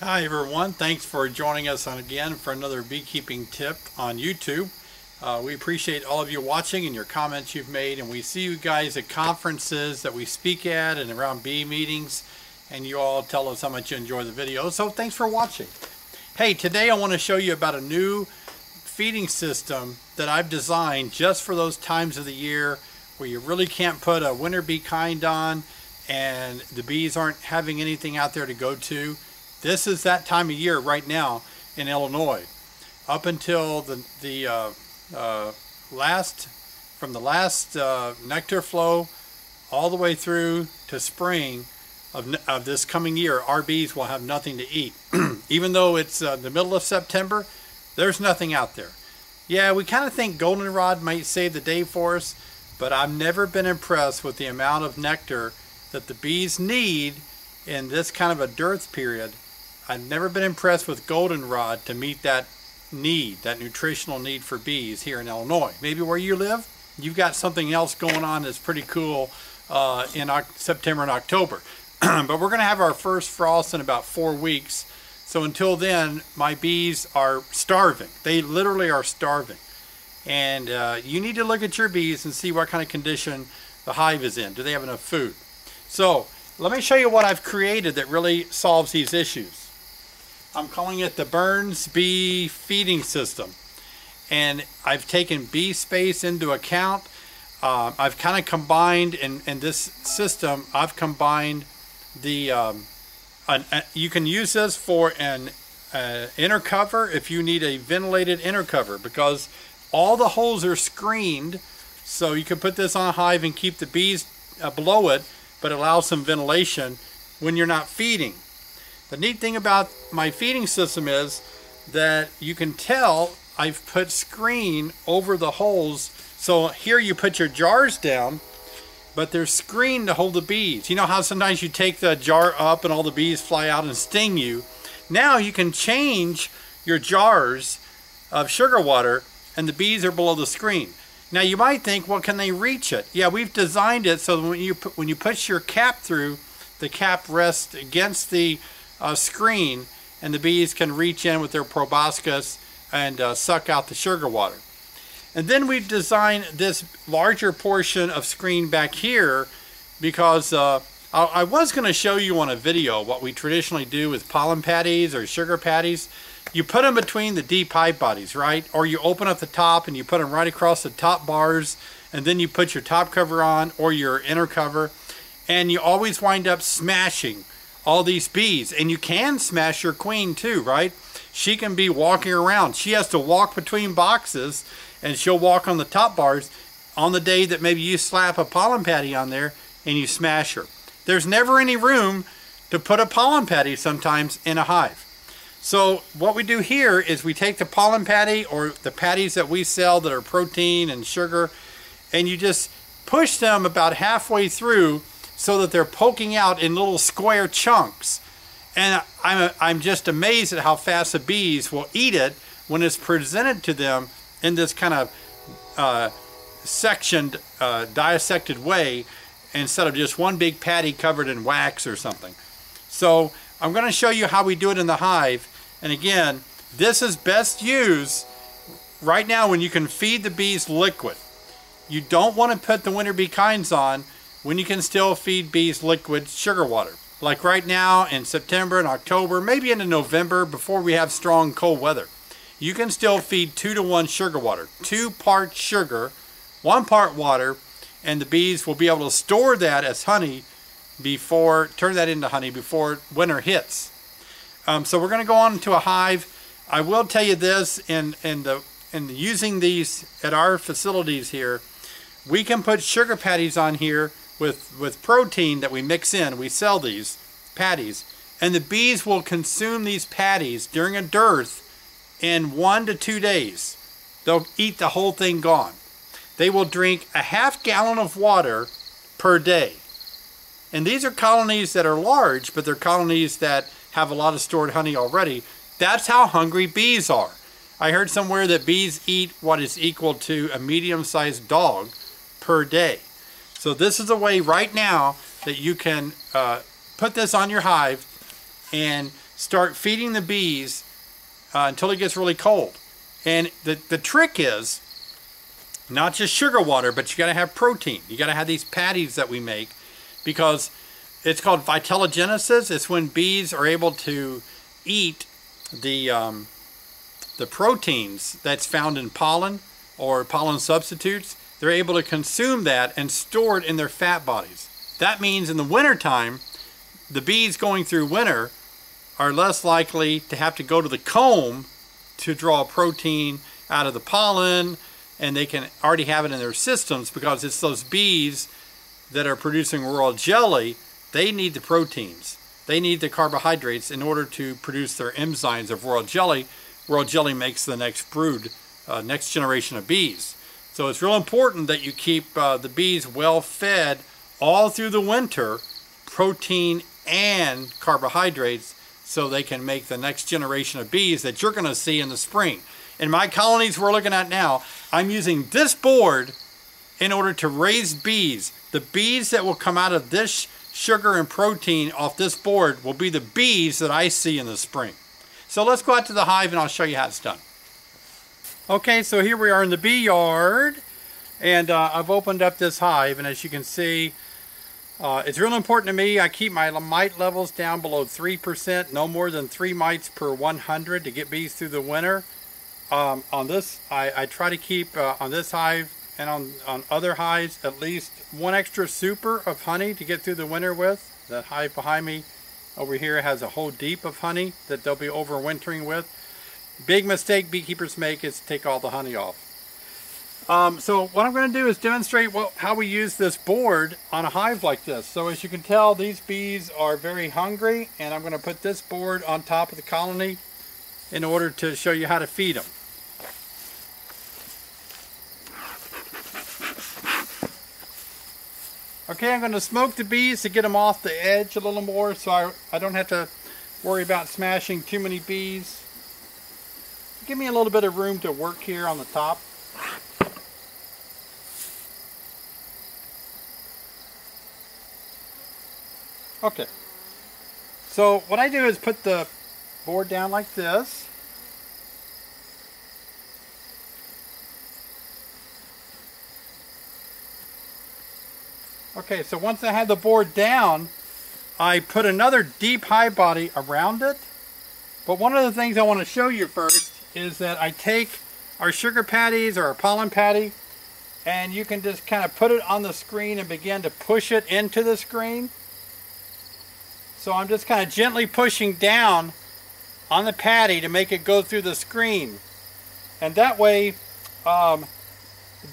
Hi everyone, thanks for joining us again for another beekeeping tip on YouTube. We appreciate all of you watching and your comments you've made, and we see you guys at conferences that we speak at and around bee meetings, and you all tell us how much you enjoy the videos, so thanks for watching. Hey, today I want to show you about a new feeding system that I've designed just for those times of the year where you really can't put a winter bee kind on and the bees aren't having anything out there to go to. This is that time of year right now in Illinois. Up until the last nectar flow all the way through to spring of this coming year, our bees will have nothing to eat. Even though it's the middle of September, there's nothing out there. Yeah, we kind of think goldenrod might save the day for us, but I've never been impressed with the amount of nectar that the bees need in this kind of a dearth period. I've never been impressed with goldenrod to meet that need, that nutritional need for bees here in Illinois. Maybe where you live, you've got something else going on that's pretty cool in September and October. But we're going to have our first frost in about 4 weeks. So until then, my bees are starving. They literally are starving. And you need to look at your bees and see what kind of condition the hive is in. Do they have enough food? So let me show you what I've created that really solves these issues. I'm calling it the Burns Bee Feeding System. And I've taken bee space into account. I've kind of combined, in this system, I've combined the, you can use this for an inner cover if you need a ventilated inner cover, because all the holes are screened, so you can put this on a hive and keep the bees below it, but allow some ventilation when you're not feeding. The neat thing about my feeding system is that you can tell I've put screen over the holes. So here you put your jars down, but there's screen to hold the bees. You know how sometimes you take the jar up and all the bees fly out and sting you? Now you can change your jars of sugar water and the bees are below the screen. Now you might think, well, can they reach it? Yeah, we've designed it so that when you push your cap through, the cap rests against the screen, and the bees can reach in with their proboscis and suck out the sugar water. And then we've designed this larger portion of screen back here because I was going to show you on a video what we traditionally do with pollen patties or sugar patties. You put them between the deep hive bodies, right? Or you open up the top and you put them right across the top bars, and then you put your top cover on or your inner cover, and you always wind up smashing all these bees. And you can smash your queen too, right? She can be walking around. She has to walk between boxes, and she'll walk on the top bars on the day that maybe you slap a pollen patty on there and you smash her. There's never any room to put a pollen patty sometimes in a hive. So what we do here is we take the pollen patty or the patties that we sell that are protein and sugar, and you just push them about halfway through so that they're poking out in little square chunks. And I'm just amazed at how fast the bees will eat it when it's presented to them in this kind of sectioned, dissected way, instead of just one big patty covered in wax or something. So I'm going to show you how we do it in the hive. And again, this is best used right now when you can feed the bees liquid. You don't want to put the winter bee kinds on when you can still feed bees liquid sugar water. Like right now in September and October, maybe into November before we have strong cold weather. You can still feed 2 to 1 sugar water. 2 parts sugar, 1 part water, and the bees will be able to store that as honey turn that into honey before winter hits. So we're going to go on to a hive. I will tell you this, in using these at our facilities here, we can put sugar patties on here with protein that we mix in. We sell these patties, and the bees will consume these patties during a dearth in 1 to 2 days. They'll eat the whole thing gone. They will drink a ½ gallon of water per day. And these are colonies that are large, but they're colonies that have a lot of stored honey already. That's how hungry bees are. I heard somewhere that bees eat what is equal to a medium-sized dog per day. So this is a way right now that you can put this on your hive and start feeding the bees until it gets really cold. And the trick is not just sugar water, but you got to have protein. You got to have these patties that we make, because it's called vitellogenesis. It's when bees are able to eat the proteins that's found in pollen or pollen substitutes. They're able to consume that and store it in their fat bodies. That means in the wintertime, the bees going through winter are less likely to have to go to the comb to draw protein out of the pollen, and they can already have it in their systems, because it's those bees that are producing royal jelly. They need the proteins. They need the carbohydrates in order to produce their enzymes of royal jelly. Royal jelly makes the next brood, next generation of bees. So it's real important that you keep the bees well fed all through the winter, protein and carbohydrates, so they can make the next generation of bees that you're going to see in the spring. In my colonies we're looking at now, I'm using this board in order to raise bees. The bees that will come out of this sugar and protein off this board will be the bees that I see in the spring. So let's go out to the hive and I'll show you how it's done. Okay, so here we are in the bee yard, and I've opened up this hive, and as you can see, it's real important to me. I keep my mite levels down below 3%, no more than 3 mites per 100 to get bees through the winter. On this, I try to keep on this hive and on other hives at least 1 extra super of honey to get through the winter with. That hive behind me over here has a whole deep of honey that they'll be overwintering with. Big mistake beekeepers make is to take all the honey off. So what I'm going to do is demonstrate how we use this board on a hive like this. So as you can tell, these bees are very hungry, and I'm going to put this board on top of the colony in order to show you how to feed them. Okay, I'm going to smoke the bees to get them off the edge a little more, so I don't have to worry about smashing too many bees. Give me a little bit of room to work here on the top. Okay, so what I do is put the board down like this. Okay, so once I have the board down, I put another deep hive body around it. But one of the things I want to show you first is that I take our sugar patties or our pollen patty, and you can just kind of put it on the screen and begin to push it into the screen. So I'm just kind of gently pushing down on the patty to make it go through the screen. And that way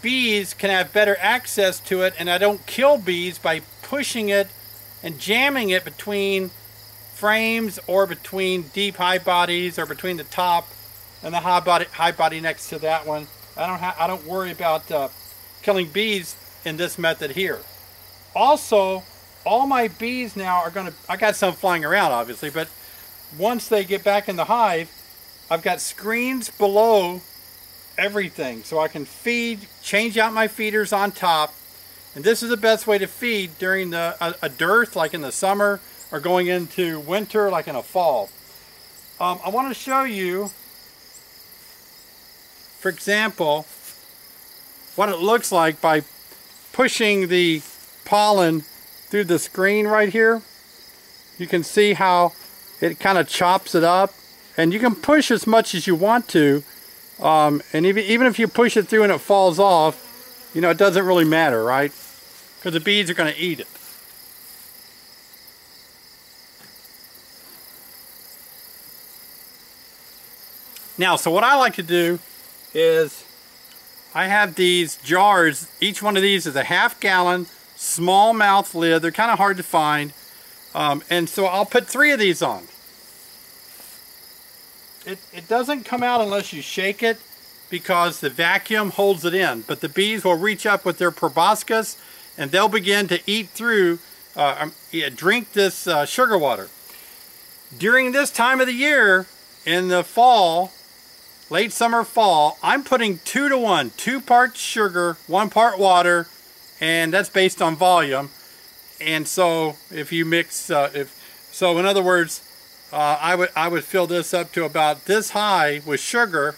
bees can have better access to it, and I don't kill bees by pushing it and jamming it between frames or between deep hive bodies or between the top and the hive body next to that one. I don't worry about killing bees in this method here. Also, all my bees now are going to, I got some flying around obviously, but once they get back in the hive, I've got screens below everything, so I can feed, change out my feeders on top. And this is the best way to feed during a dearth, like in the summer, or going into winter, like in a fall. I want to show you, for example, what it looks like by pushing the pollen through the screen right here. You can see how it kind of chops it up, and you can push as much as you want to, and even if you push it through and it falls off, you know, it doesn't really matter, right? Because the bees are going to eat it. Now, so what I like to do is I have these jars. Each one of these is a ½ gallon, small mouth lid. They're kind of hard to find. And so I'll put 3 of these on. It doesn't come out unless you shake it, because the vacuum holds it in. But the bees will reach up with their proboscis and they'll begin to eat through, drink this sugar water. During this time of the year, in the fall, late summer, fall, I'm putting 2 to 1, 2 parts sugar, 1 part water, and that's based on volume. And so if you mix, so in other words, I would fill this up to about this high with sugar,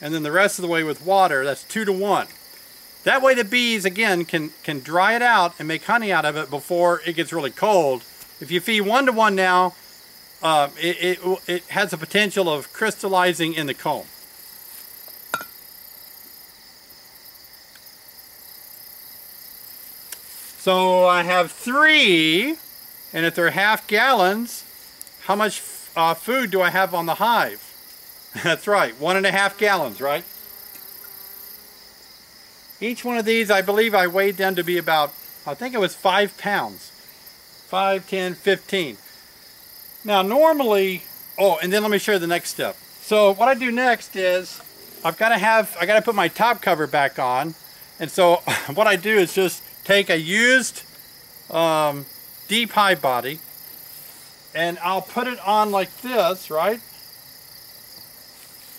and then the rest of the way with water. That's 2 to 1. That way the bees, again, can dry it out and make honey out of it before it gets really cold. If you feed 1 to 1 now, it has the potential of crystallizing in the comb. So I have 3, and if they're half gallons, how much food do I have on the hive? That's right, 1.5 gallons, right? Each one of these, I believe I weighed them to be about, I think it was 5 pounds. 5, 10, 15. Now normally, oh, and then let me show you the next step. So what I do next is, I got to put my top cover back on. And so what I do is just take a used deep hive body, and I'll put it on like this, right?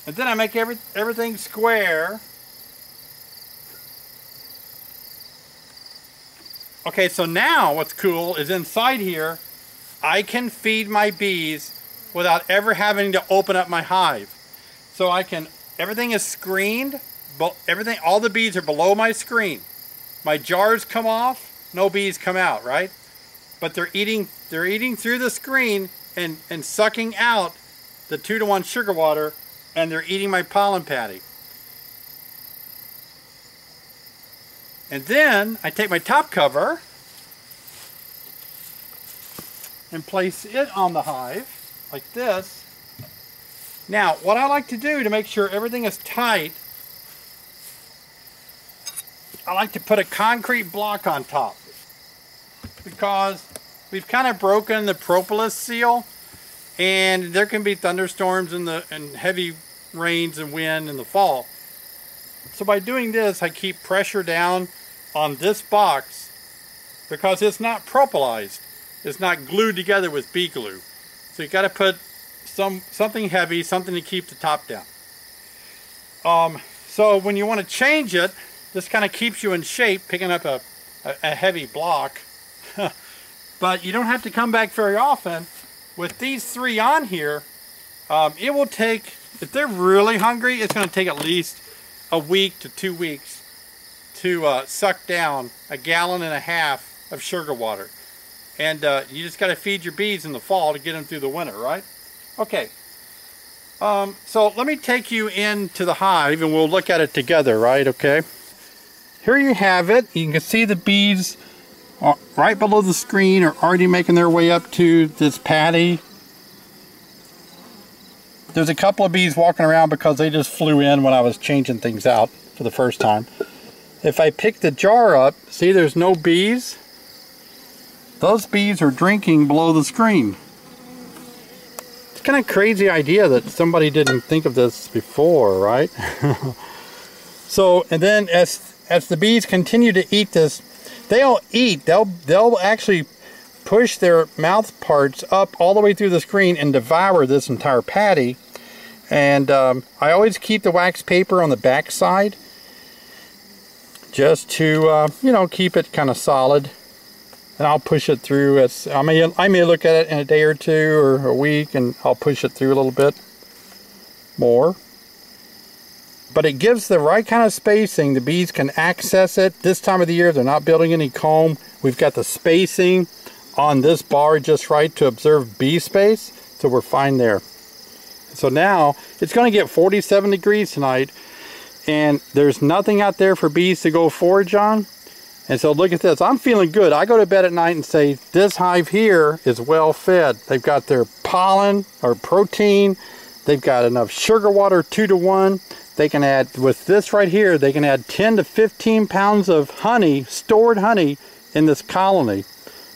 And then I make everything square. Okay, so now what's cool is inside here, I can feed my bees without ever having to open up my hive. So everything is screened, but all the bees are below my screen. My jars come off, no bees come out, right? But they're eating through the screen and sucking out the 2 to 1 sugar water, and they're eating my pollen patty. And then I take my top cover and place it on the hive like this. Now, what I like to do to make sure everything is tight, I like to put a concrete block on top, because we've kind of broken the propolis seal, and there can be thunderstorms and heavy rains and wind in the fall. So by doing this, I keep pressure down on this box, because it's not propolized. It's not glued together with bee glue. So you got to put something heavy, something to keep the top down. So when you want to change it, this kind of keeps you in shape, picking up a heavy block. But you don't have to come back very often. With these 3 on here, it will take, if they're really hungry, it's going to take at least a week to 2 weeks to suck down 1.5 gallons of sugar water. And you just got to feed your bees in the fall to get them through the winter, right? Okay. So let me take you into the hive and we'll look at it together, right? Okay. Here you have it. You can see the bees right below the screen are already making their way up to this patty. There's a couple of bees walking around because they just flew in when I was changing things out for the first time. If I pick the jar up, see there's no bees? Those bees are drinking below the screen. It's kind of a crazy idea that somebody didn't think of this before, right? So, and then as the bees continue to eat this, they'll actually push their mouth parts up all the way through the screen and devour this entire patty. And I always keep the wax paper on the back side, just to you know, keep it kind of solid. And I'll push it through. I may look at it in a day or 2 or a week, and I'll push it through a little bit more. But it gives the right kind of spacing. The bees can access it. This time of the year, they're not building any comb. We've got the spacing on this bar just right to observe bee space, so we're fine there. So now, it's going to get 47 degrees tonight, and there's nothing out there for bees to go forage on. And so look at this. I'm feeling good. I go to bed at night and say, this hive here is well fed. They've got their pollen or protein. They've got enough sugar water, 2 to 1. They can add, with this right here, they can add 10 to 15 pounds of honey, stored honey, in this colony.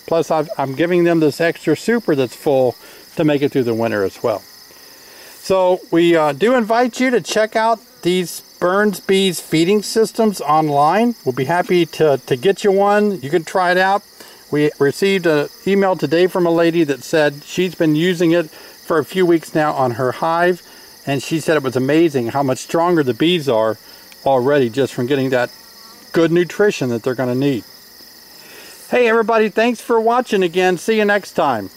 Plus I'm giving them this extra super that's full to make it through the winter as well. So we do invite you to check out these Burns Bees feeding systems online. We'll be happy to get you one. You can try it out. We received an email today from a lady that said she's been using it for a few weeks now on her hive, and she said it was amazing how much stronger the bees are already just from getting that good nutrition that they're going to need. Hey everybody, thanks for watching again. See you next time.